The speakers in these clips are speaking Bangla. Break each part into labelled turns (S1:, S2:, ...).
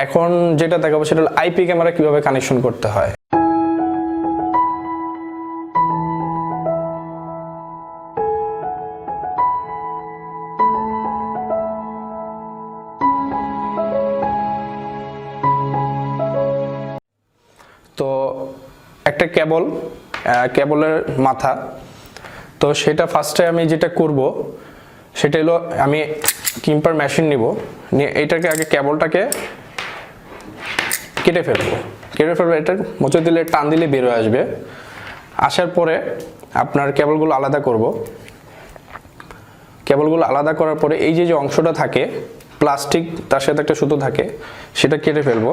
S1: এখন যেটা দেখাবো সেটা হলো আইপি ক্যামেরা কিভাবে কানেকশন করতে হয়। তো একটা কেবলের মাথা, তো সেটা ফার্স্টে আমি যেটা করব সেটা হলো আমি ক্রিম্পার মেশিন নিব, নিয়ে এইটাকে আগে কেবলটাকে কেটে ফেলবো। এটা মোচড় দিলে টান দিলে বের হয়ে আসবে। আসার পরে আপনার কেবলগুলো আলাদা করব। কেবলগুলো আলাদা করার পরে এই যে অংশটা থাকে প্লাস্টিক, তার সাথে একটা সুতো থাকে, সেটা কেটে ফেলবো।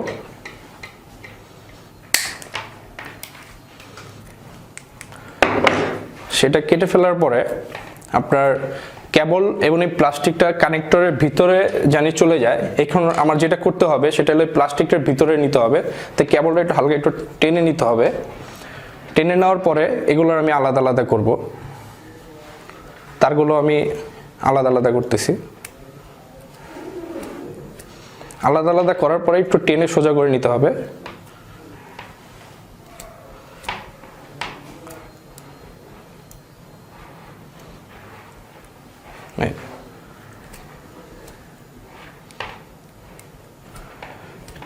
S1: সেটা কেটে ফেলার পরে আপনার কেবল এবং এই প্লাস্টিকটা কানেক্টরের ভিতরে জানি চলে যায়। এখন আমার যেটা করতে হবে সেটা হলো প্লাস্টিকটার ভিতরে নিতে হবে। তো কেবলটা একটু হালকা একটু টেনে নিতে হবে। টেনে নেওয়ার পরে এগুলোর আমি আলাদা আলাদা করব। তারগুলো আমি আলাদা আলাদা করতেছি। আলাদা আলাদা করার পরে একটু টেনে সোজা করে নিতে হবে।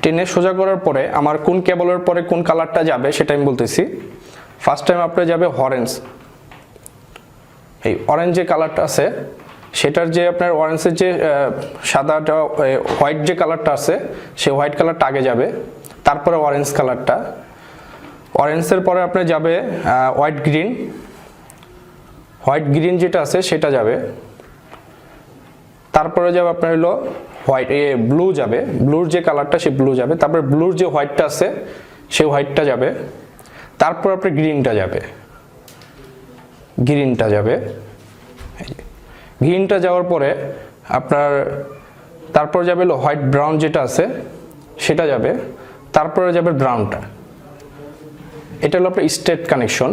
S1: টেনে সোজা করার পরে আমার কোন কেবলের পরে কোন কালারটা যাবে সেটা আমি বলতেছি। ফার্স্ট টাইম আপনার যাবে অরেঞ্জ। এই অরেঞ্জ যে কালারটা আছে সেটার যে আপনার অরেঞ্জের যে সাদাটা হোয়াইট যে কালারটা আছে সেই হোয়াইট কালারটা আগে যাবে, তারপরে অরেঞ্জ কালারটা। অরেঞ্জের পরে আপনার যাবে হোয়াইট গ্রিন যেটা আছে সেটা যাবে। তারপরে যাবে আপনার হলো ব্লু যাবে, ব্লুর যে কালারটা সেই ব্লু যাবে। তারপরে ব্লুর যে হোয়াইটটা আছে সেই হোয়াইটটা যাবে। তারপর আপনার গ্রিনটা যাবে। গ্রিনটা যাওয়ার পরে আপনার তারপর যাবে হলো হোয়াইট ব্রাউন যেটা আছে সেটা যাবে। তারপরে যাবে ব্রাউনটা। এটা হলো আপনার স্টেট কানেকশন।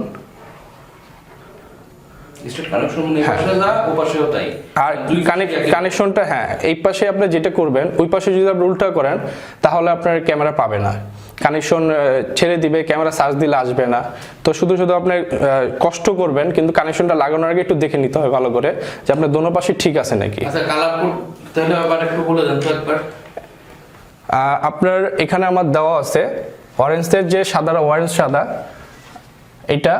S1: আর কানেকশনটা হ্যাঁ, এই পাশে আপনি যেটা করবেন ওই পাশে যদি আপনি উল্টা করেন তাহলে আপনার ক্যামেরা পাবে না, কানেকশন ছেড়ে দিবে, ক্যামেরা সার্চ দিলে আসবে না। তো শুধু আপনার কষ্ট করবেন, কিন্তু কানেকশনটা লাগানোর আগে একটু দেখে নিতে হবে ভালো করে যে আপনার দোনো পাশে ঠিক আছে নাকি। আপনার এখানে আমার দেওয়া আছে অরেঞ্জের যে অরেঞ্জ সাদা, এটা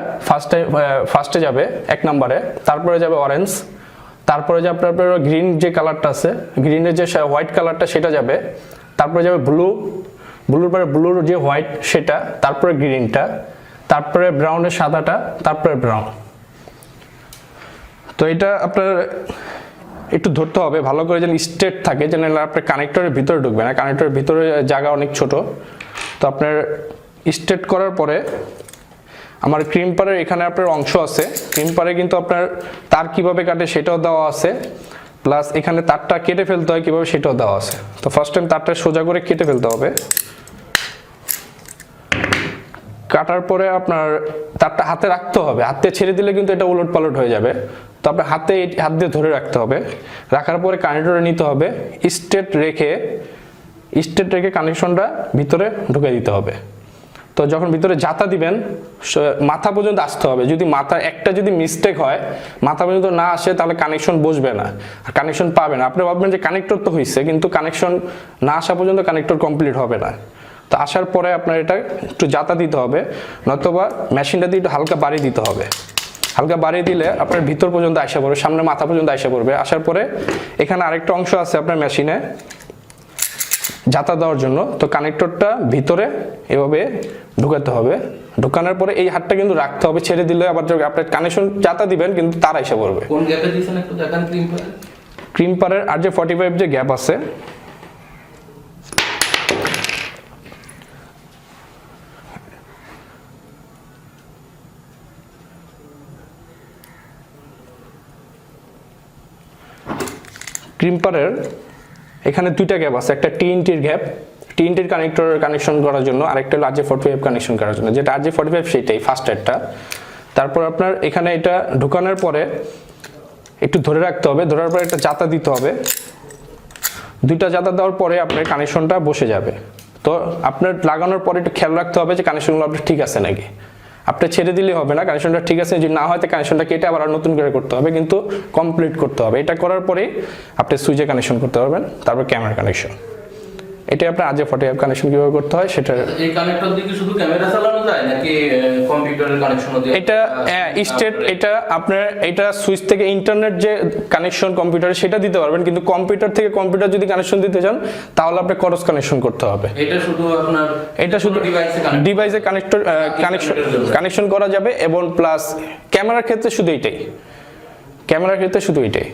S1: ফার্স্টে যাবে 1 নম্বরে, তারপরে যাবে অরেঞ্জ, তারপরে যে আপনার গ্রিন যে কালারটা আছে, গ্রিনের যে হোয়াইট কালারটা সেটা যাবে, তারপরে যাবে ব্লুর পরে ব্লুর যে হোয়াইট সেটা, তারপরে গ্রিনটা, তারপরে ব্রাউনের সাদাটা, তারপরে ব্রাউন। তো এটা আপনার একটু ধরতে হবে ভালো করে যেন স্ট্রেট থাকে, যেন আপনার কানেক্টরের ভিতরে ঢুকবে না, কানেক্টরের ভিতরে জায়গা অনেক ছোট। তো আপনার স্ট্রেট করার পরে আমার ক্রিম্পারের এখানে আপনার অংশ আছে, ক্রিম্পারে কিন্তু আপনার তার কিভাবে কাটে সেটাও দেওয়া আছে, প্লাস এখানে তারটা কেটে ফেলতে হয় কিভাবে সেটাও দেওয়া আছে। তো ফার্স্ট টাইম তারটা সোজা করে কেটে ফেলতে হবে। কাটার পরে আপনার তারটা হাতে রাখতে হবে, হাতে ছেড়ে দিলে কিন্তু এটা উলট পালট হয়ে যাবে। তো আপনার হাত দিয়ে ধরে রাখতে হবে। রাখার পরে কানেক্টরে নিতে হবে, স্ট্রেট রেখে কানেকশনটা ভিতরে ঢুকে দিতে হবে। তো যখন ভিতরে জাতা দিবেন মাথা পর্যন্ত আসতে হবে। যদি একটা মিস্টেক হয়, মাথা পর্যন্ত না আসে, তাহলে কানেকশন বসবে না আর কানেকশন পাবে না। আপনি ভাববেন যে কানেক্টর তো হয়েছে, কিন্তু কানেকশন না আসা পর্যন্ত কানেক্টর কমপ্লিট হবে না। তো আসার পরে আপনার এটা একটু জাতা দিতে হবে, নয়তোবা মেশিনটা দিয়ে একটু হালকা বাড়িয়ে দিতে হবে। হালকা বাড়িয়ে দিলে আপনার ভিতর পর্যন্ত আসা পড়বে, সামনে মাথা পর্যন্ত আসা পড়বে। আসার পরে এখানে আরেকটা অংশ আছে আপনার মেশিনে জাতা দেওয়ার জন্য। তো কানেক্টরটা ভিতরে এভাবে ঢুকাতে হবে। ঢুকানোর পরে এই হাতটা কিন্তু রাখতে হবে, ছেড়ে দিলে আবার আপনার কানেকশন জাতা দিবেন কিন্তু তার এসে পড়বে।
S2: কোন গ্যাপে দিয়েছেন একটু দেখান।
S1: ক্রিম্পারের RJ45 যে গ্যাপ আছে ক্রিম্পারের এখানে 2টা গ্যাপ আছে, একটা TNTর গ্যাপ, TNTর কানেকশন করার জন্য, আরেকটা হলো RJ45 কানেকশন করার জন্য। যেটা RJ45 সেটাই ফার্স্টেরটা। তারপর আপনার এখানে এটা ঢুকানোর পরে একটু ধরে রাখতে হবে, ধরার পরে একটা জাতা দিতে হবে। 2টা জাতা দেওয়ার পরে আপনার কানেকশনটা বসে যাবে। তো আপনার লাগানোর পরে একটু খেয়াল রাখতে হবে যে কানেকশনগুলো আপনার ঠিক আছে নাকি। আপনি ছেড়ে দিলে হবে না, কানেকশনটা ঠিক আছে, যদি না হয় তো কানেকশনটা কেটে আবার নতুন করে করতে হবে, কিন্তু কমপ্লিট করতে হবে। এটা করার পরে আপনি সুইচে কানেকশন করতে পারবেন, তারপর ক্যামেরা কানেকশন। এটা আপনার RJ45 কানেকশন কিভাবে করতে হয় সেটা।
S2: এই কানেক্টর দিয়ে কি শুধু ক্যামেরা চালানো যায় নাকি কম্পিউটারের কানেকশনও দিয়ে?
S1: এটা স্টেট, এটা আপনার এটা সুইচ থেকে ইন্টারনেট যে কানেকশন কম্পিউটারে সেটা দিতে পারবেন, কিন্তু কম্পিউটার থেকে কম্পিউটার যদি কানেকশন দিতে চান তাহলে আপনার ক্রস কানেকশন করতে হবে।
S2: এটা শুধু আপনার
S1: ডিভাইসে কানেকশন করা যাবে, এবং প্লাস ক্যামেরার ক্ষেত্রে শুধু এটাই,